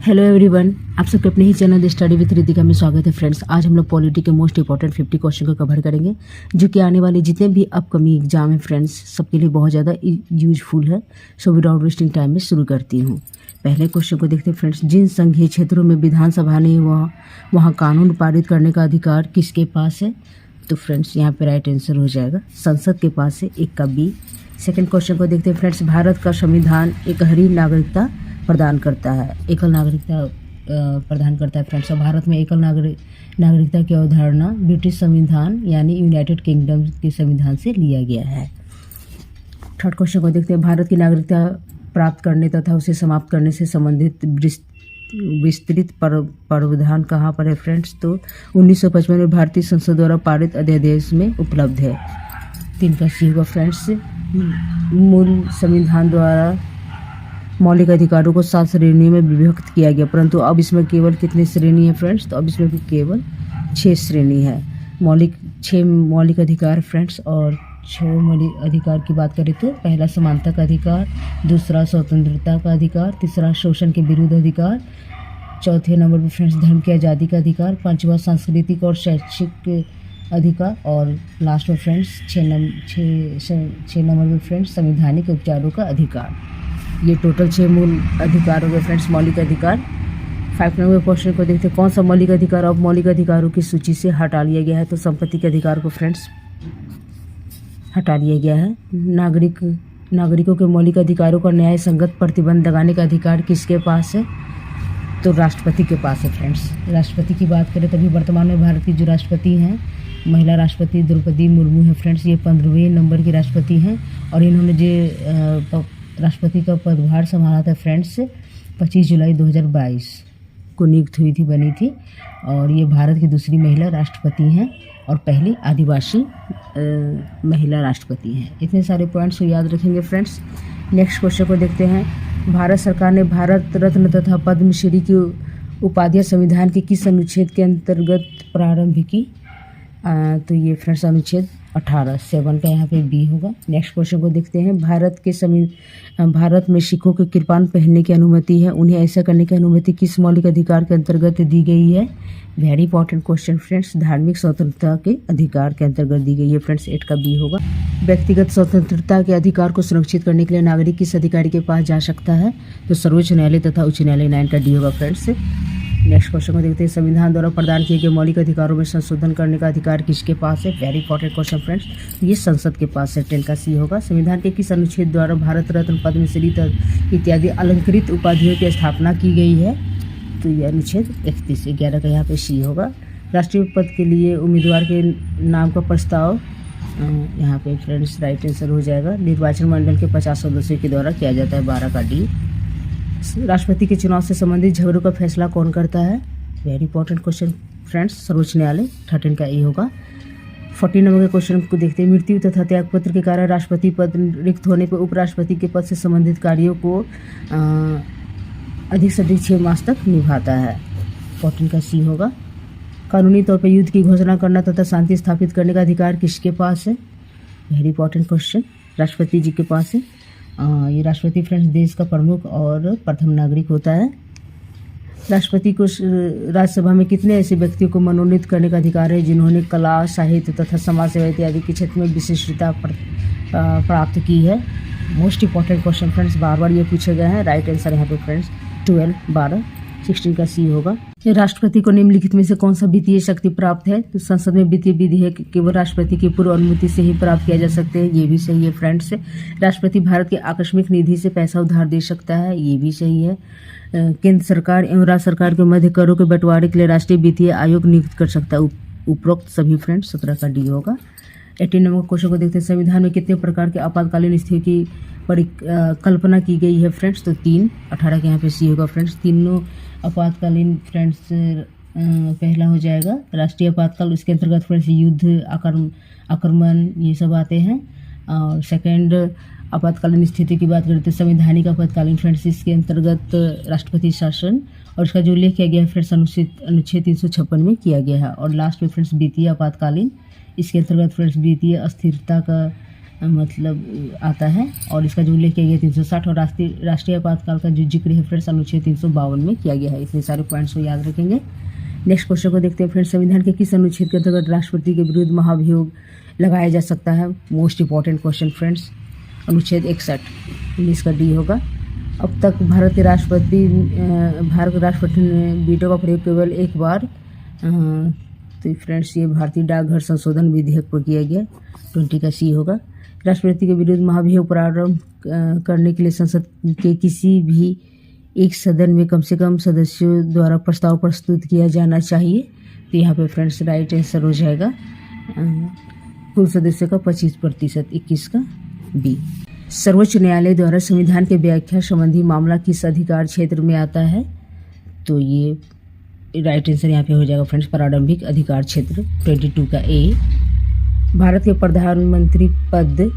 Hello everyone, आप सबके अपने ही चैनल स्टडी विद रितिका में स्वागत है। फ्रेंड्स, आज हम लोग पॉलिटी के मोस्ट इंपॉर्टेंट 50 क्वेश्चन को कवर करेंगे, जो कि आने वाले जितने भी अपकमिंग एग्जाम है फ्रेंड्स, सबके लिए बहुत ज़्यादा यूजफुल है। सो विदाउट वेस्टिंग टाइम में शुरू करती हूँ। पहले क्वेश्चन को देखते हैं फ्रेंड्स। जिन संघीय क्षेत्रों में विधानसभा ने वहाँ कानून पारित करने का अधिकार किसके पास है? तो फ्रेंड्स, यहाँ पे राइट आंसर हो जाएगा संसद के पास है, एक का बी। सेकेंड क्वेश्चन को देखते हैं फ्रेंड्स। भारत का संविधान एकहरी नागरिकता प्रदान करता है, एकल नागरिकता प्रदान करता है फ्रेंड्स। और भारत में एकल नागरिकता की अवधारणा ब्रिटिश संविधान यानी यूनाइटेड किंगडम के संविधान से लिया गया है। थर्ड क्वेश्चन को देखते हैं। भारत की नागरिकता प्राप्त करने तथा उसे समाप्त करने से संबंधित विस्तृत प्रावधान कहाँ पर है फ्रेंड्स? तो 1955 में भारतीय संसद द्वारा पारित अध्यादेश में उपलब्ध है। 3 का सी होगा फ्रेंड्स। मूल संविधान द्वारा मौलिक अधिकारों को 7 श्रेणियों में विभक्त किया गया, परंतु अब इसमें केवल कितनी श्रेणी है फ्रेंड्स? तो अब इसमें केवल 6 श्रेणी है। 6 मौलिक अधिकार फ्रेंड्स। और 6 मौलिक अधिकार की बात करें तो पहला समानता का अधिकार, दूसरा स्वतंत्रता का अधिकार, तीसरा शोषण के विरुद्ध अधिकार, चौथे नंबर पर फ्रेंड्स धर्म की आज़ादी का अधिकार, 5वां सांस्कृतिक और शैक्षिक अधिकार, और लास्ट में फ्रेंड्स 6 नंबर पर फ्रेंड्स संवैधानिक उपचारों का अधिकार। ये टोटल 6 मूल अधिकार हो गए फ्रेंड्स, मौलिक अधिकार। 5 नंबर क्वेश्चन को देखते हैं। कौन सा मौलिक अधिकार अब मौलिक अधिकारों की सूची से हटा लिया गया है? तो संपत्ति के अधिकार को फ्रेंड्स हटा लिया गया है। नागरिकों के मौलिक अधिकारों का न्याय संगत प्रतिबंध लगाने का अधिकार किसके पास है? तो राष्ट्रपति के पास है फ्रेंड्स। राष्ट्रपति की बात करें तभी वर्तमान में भारत की जो राष्ट्रपति हैं, महिला राष्ट्रपति द्रौपदी मुर्मू है फ्रेंड्स। ये 15वें नंबर की राष्ट्रपति हैं और इन्होंने जो राष्ट्रपति का पदभार संभाला था फ्रेंड्स 25 जुलाई 2022 को नियुक्त हुई थी, बनी थी। और ये भारत की दूसरी महिला राष्ट्रपति हैं और पहली आदिवासी महिला राष्ट्रपति हैं। इतने सारे पॉइंट्स को याद रखेंगे फ्रेंड्स। नेक्स्ट क्वेश्चन को देखते हैं। भारत सरकार ने भारत रत्न तथा पद्मश्री की उपाधियाँ संविधान के किस अनुच्छेद के अंतर्गत प्रारंभ की? तो ये फ्रेंड्स अनुच्छेद 18, 7 का यहाँ पे बी होगा। नेक्स्ट क्वेश्चन को देखते हैं। भारत में सिखों के कृपान पहनने की अनुमति है, उन्हें ऐसा करने की अनुमति किस मौलिक अधिकार के अंतर्गत दी गई है? वेरी इंपॉर्टेंट क्वेश्चन फ्रेंड्स, धार्मिक स्वतंत्रता के अधिकार के अंतर्गत दी गई है फ्रेंड्स, 8 का बी होगा। व्यक्तिगत स्वतंत्रता के अधिकार को सुरक्षित करने के लिए नागरिक किस अधिकारी के पास जा सकता है? तो सर्वोच्च न्यायालय तथा उच्च न्यायालय, 9 का डी होगा फ्रेंड्स। नेक्स्ट क्वेश्चन को देखते हैं। संविधान द्वारा प्रदान किए गए मौलिक अधिकारों में संशोधन करने का अधिकार किसके पास है? वेरी इंपॉर्टेंट क्वेश्चन फ्रेंड्स, ये संसद के पास है, 10 का सी होगा। संविधान के किस अनुच्छेद द्वारा भारत रत्न, पद्मश्री इत्यादि अलंकृत उपाधियों की स्थापना की गई है? तो ये अनुच्छेद 31, 11 का यहाँ पे सी होगा। राष्ट्रीय पद के लिए उम्मीदवार के नाम का प्रस्ताव यहाँ पे फ्रेंड्स राइट आंसर हो जाएगा। निर्वाचन मंडल के 50 सदस्यों के द्वारा किया जाता है, 12 का डी। राष्ट्रपति के चुनाव से संबंधित झगड़ों का फैसला कौन करता है? वेरी इंपॉर्टेंट क्वेश्चन फ्रेंड्स, सर्वोच्च न्यायालय, 13 का ए होगा। 14 नंबर के क्वेश्चन को देखते हैं। मृत्यु तथा त्यागपत्र के कारण राष्ट्रपति पद रिक्त होने पर उपराष्ट्रपति के पद से संबंधित कार्यों को अधिक से अधिक 6 मास तक निभाता है, 14 का सी होगा। कानूनी तौर पर युद्ध की घोषणा करना तथा शांति स्थापित करने का अधिकार किसके पास है? वेरी इंपॉर्टेंट क्वेश्चन, राष्ट्रपति जी के पास है। ये राष्ट्रपति फ्रेंड्स देश का प्रमुख और प्रथम नागरिक होता है। राष्ट्रपति को राज्यसभा में कितने ऐसे व्यक्तियों को मनोनीत करने का अधिकार है जिन्होंने कला, साहित्य तथा समाज सेवा इत्यादि के क्षेत्र में विशिष्टता प्राप्त की है? मोस्ट इंपॉर्टेंट क्वेश्चन फ्रेंड्स, बार बार ये पूछे गए हैं। राइट आंसर यहाँ पे फ्रेंड्स 12, 12, 16 का सी होगा। राष्ट्रपति को निम्नलिखित में से कौन सा वित्तीय शक्ति प्राप्त है? तो संसद में वित्तीय विधेयक केवल राष्ट्रपति की पूर्व अनुमति से ही प्राप्त किया जा सकते हैं, ये भी सही है फ्रेंड्स। राष्ट्रपति भारत के आकस्मिक निधि से पैसा उधार दे सकता है, ये भी सही है। केंद्र सरकार एवं राज्य सरकार के मध्य करों के बंटवारे के लिए राष्ट्रीय वित्तीय आयोग नियुक्त कर सकता है। उपरोक्त सभी फ्रेंड्स 17 का डी होगा। 18 नंबर क्वेश्चन को देखते हैं। संविधान में कितने प्रकार के आपातकालीन स्थिति की कल्पना की गई है फ्रेंड्स? तो 3, 18 के यहाँ पे सी होगा फ्रेंड्स। तीनों आपातकालीन फ्रेंड्स, पहला हो जाएगा राष्ट्रीय आपातकाल, इसके अंतर्गत फ्रेंड्स युद्ध, आक्रमण ये सब आते हैं। और सेकंड आपातकालीन स्थिति की बात करते हैं संवैधानिक आपातकालीन फ्रेंड्स, इसके अंतर्गत राष्ट्रपति शासन और इसका जो उल्लेख किया गया है फ्रेंड्स अनुच्छेद 356 में किया गया है। और लास्ट में फ्रेंड्स वित्तीय आपातकालीन, इसके अंतर्गत फ्रेंड्स वित्तीय अस्थिरता का मतलब आता है, और इसका जो उल्लेख किया गया 360 और राष्ट्रीय आपातकाल का जो जिक्र है फ्रेंड्स अनुच्छेद 352 में किया गया है। इतने सारे पॉइंट्स को याद रखेंगे। नेक्स्ट क्वेश्चन को देखते हैं फ्रेंड्स, संविधान के किस अनुच्छेद के अंतर्गत राष्ट्रपति के विरुद्ध महाभियोग लगाया जा सकता है? मोस्ट इंपॉर्टेंट क्वेश्चन फ्रेंड्स, अनुच्छेद 61, 19 का डी होगा। अब तक भारत के राष्ट्रपति ने वीटो का प्रयोग केवल एक बार, तो फ्रेंड्स ये भारतीय डाकघर संशोधन विधेयक पर किया गया, 20 का सी होगा। राष्ट्रपति के विरुद्ध महाभियोग प्रारंभ करने के लिए संसद के किसी भी एक सदन में कम से कम सदस्यों द्वारा प्रस्ताव प्रस्तुत किया जाना चाहिए। तो यहाँ पे फ्रेंड्स राइट आंसर हो जाएगा कुल सदस्यों का 25%, 21 का बी। सर्वोच्च न्यायालय द्वारा संविधान के व्याख्या संबंधी मामला किस अधिकार क्षेत्र में आता है? तो ये राइट आंसर यहाँ पे हो जाएगा फ्रेंड्स प्रारंभिक अधिकार क्षेत्र, 22 का ए। भारत के प्रधानमंत्री पद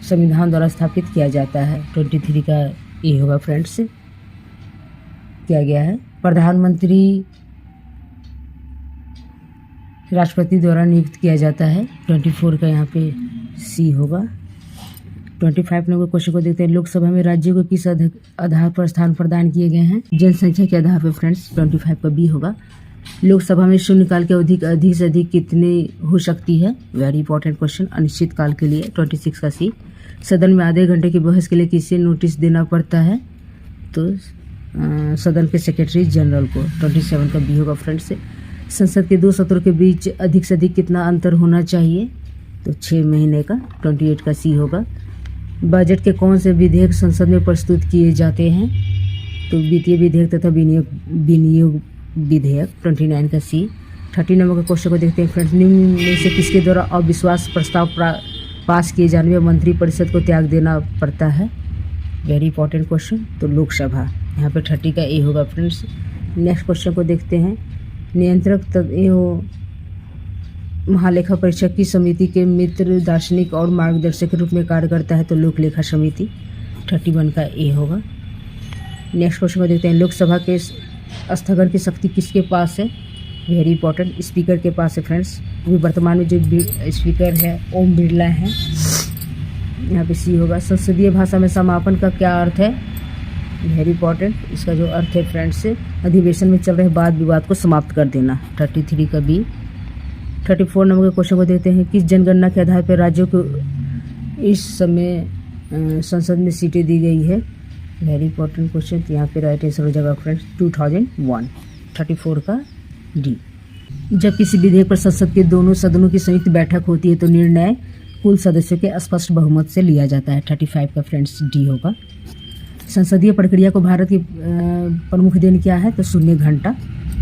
संविधान द्वारा स्थापित किया जाता है, 23 का ए होगा फ्रेंड्स। किया गया है प्रधानमंत्री राष्ट्रपति द्वारा नियुक्त किया जाता है, 24 का यहाँ पे सी होगा। 25 नंबर क्वेश्चन को देखते हैं, लोकसभा में राज्यों को किस आधार पर स्थान प्रदान किए गए हैं? जनसंख्या के आधार पर फ्रेंड्स, 25 का बी होगा। लोकसभा में शून्यकाल के अवधि अधिक से अधिक कितनी हो सकती है? वेरी इंपॉर्टेंट क्वेश्चन, अनिश्चित काल के लिए, 26 का सी। सदन में आधे घंटे की बहस के लिए किसे नोटिस देना पड़ता है? तो सदन के सेक्रेटरी जनरल को, 27 का बी होगा फ्रेंड्स। संसद के 2 सत्रों के बीच अधिक से अधिक कितना अंतर होना चाहिए? तो 6 महीने का, 28 का सी होगा। बजट के कौन से विधेयक संसद में प्रस्तुत किए जाते हैं? तो वित्तीय विधेयक तथा विनियोग विधेयक, 29 का सी। 30 नंबर का क्वेश्चन को देखते हैं फ्रेंड्स, निम्न में से किसके द्वारा अविश्वास प्रस्ताव पास किए जाने में मंत्रिपरिषद को त्याग देना पड़ता है? वेरी इंपॉर्टेंट क्वेश्चन, तो लोकसभा, यहाँ पे 30 का ए होगा फ्रेंड्स। नेक्स्ट क्वेश्चन को देखते हैं, नियंत्रक महालेखा परीक्षक की समिति के मित्र दार्शनिक और मार्गदर्शक के रूप में कार्य करता है? तो लोक लेखा समिति, 31 का ए होगा। नेक्स्ट क्वेश्चन को देखते हैं, लोकसभा के स्थगन की शक्ति किसके पास है? वेरी इंपॉर्टेंट, स्पीकर के पास है फ्रेंड्स। अभी वर्तमान में जो स्पीकर है ओम बिरला है, यहाँ पे सी होगा। संसदीय भाषा में समापन का क्या अर्थ है? वेरी इंपॉर्टेंट, इसका जो अर्थ है फ्रेंड्स, अधिवेशन में चल रहे वाद विवाद को समाप्त कर देना, 33 का बी। 34 नंबर के क्वेश्चन को देखते हैं, किस जनगणना के आधार पर राज्यों को इस समय संसद में सीटें दी गई है? वेरी इंपॉर्टेंट क्वेश्चन, तो यहाँ पे राइट आंसर हो जाएगा फ्रेंड्स 2001, 34 का डी। जब किसी विधेयक पर संसद के दोनों सदनों की संयुक्त बैठक होती है तो निर्णय कुल सदस्यों के स्पष्ट बहुमत से लिया जाता है, 35 का फ्रेंड्स डी होगा। संसदीय प्रक्रिया को भारत की प्रमुख देन क्या है? तो शून्य घंटा,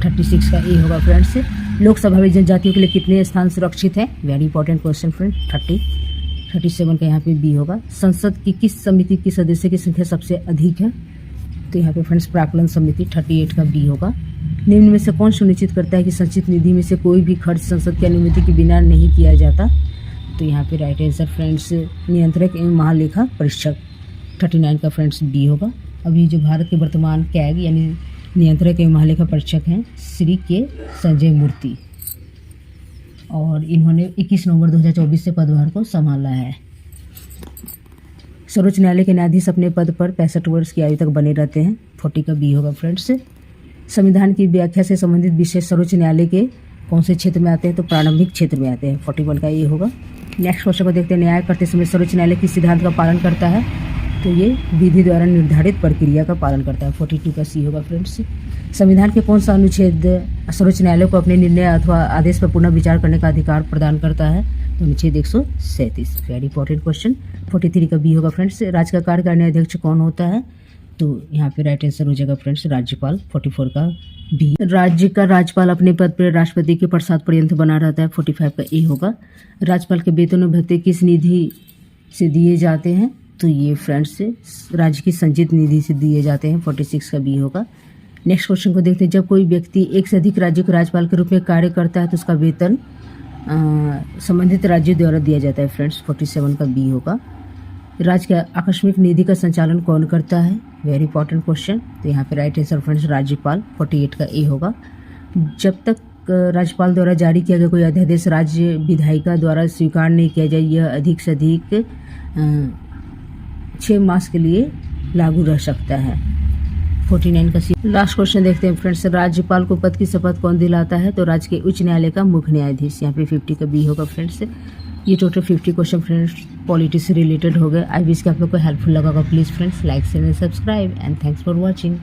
36 का ए होगा फ्रेंड्स। लोकसभा में जनजातियों के लिए कितने स्थान सुरक्षित हैं? वेरी इंपॉर्टेंट क्वेश्चन फ्रेंड, 37 का यहाँ पे बी होगा। संसद की किस समिति की सदस्य की संख्या सबसे अधिक है? तो यहाँ पे फ्रेंड्स प्राक्कलन समिति, 38 का बी होगा। निम्न में से कौन सुनिश्चित करता है कि संचित निधि में से कोई भी खर्च संसद की अनुमति के बिना नहीं किया जाता? तो यहाँ पे राइट आंसर फ्रेंड्स नियंत्रक एवं महालेखा परीक्षक, 39 का फ्रेंड्स बी होगा। अभी जो भारत के वर्तमान कैग यानी नियंत्रक एवं महालेखा परीक्षक हैं श्री के संजय मूर्ति, और इन्होंने 21 नवंबर 2024 से पदभार को संभाला है। सर्वोच्च न्यायालय के न्यायाधीश अपने पद पर 65 वर्ष की आयु तक बने रहते हैं, 40 का बी होगा फ्रेंड्स। संविधान की व्याख्या से संबंधित विषय सर्वोच्च न्यायालय के कौन से क्षेत्र में आते हैं? तो प्रारंभिक क्षेत्र में आते हैं, 41 का ये होगा। नेक्स्ट क्वेश्चन को देखते हैं, न्याय करते समय सर्वोच्च न्यायालय किस सिद्धांत का पालन करता है? तो ये विधि द्वारा निर्धारित प्रक्रिया का पालन करता है, 42 का सी होगा फ्रेंड्स। संविधान के कौन सा अनुच्छेद सर्वोच्च न्यायालय को अपने निर्णय अथवा आदेश पर पुनः विचार करने का अधिकार प्रदान करता है? तो अनुच्छेद 137, वेरी इंपॉर्टेंट क्वेश्चन, 43 का बी होगा फ्रेंड्स। राज्य का कार्यकारिणी अध्यक्ष कौन होता है? तो यहाँ पे राइट आंसर हो जाएगा फ्रेंड्स राज्यपाल, 44 का बी। राज्य का राज्यपाल अपने पद पर राष्ट्रपति के प्रसाद पर्यंत बना रहता है, 45 का ए होगा। राज्यपाल के वेतन और भत्ते किस निधि से दिए जाते हैं? तो ये फ्रेंड्स राज्य की संचित निधि से दिए जाते हैं, 46 का बी होगा। नेक्स्ट क्वेश्चन को देखते हैं, जब कोई व्यक्ति एक से अधिक राज्य के राज्यपाल के रूप में कार्य करता है तो उसका वेतन संबंधित राज्य द्वारा दिया जाता है फ्रेंड्स, 47 का बी होगा। राज्य के आकस्मिक निधि का संचालन कौन करता है? वेरी इंपॉर्टेंट क्वेश्चन, तो यहाँ पे राइट आंसर फ्रेंड्स राज्यपाल, 48 का ए होगा। जब तक राज्यपाल द्वारा जारी किया गया कोई अध्यादेश राज्य विधायिका द्वारा स्वीकार नहीं किया जाए, यह अधिक से अधिक 6 मास के लिए लागू रह सकता है। 49 का सी। लास्ट क्वेश्चन देखते हैं फ्रेंड्स, राज्यपाल को पद की शपथ कौन दिलाता है? तो राज्य के उच्च न्यायालय का मुख्य न्यायाधीश। यहाँ पे 50 का बी होगा फ्रेंड्स। ये टोटल 50 क्वेश्चन फ्रेंड्स पॉलिटी से रिलेटेड हो गए। आई विश कि आप लोग को हेल्पफुल लगा होगा। Please friends like share and subscribe and thanks for watching.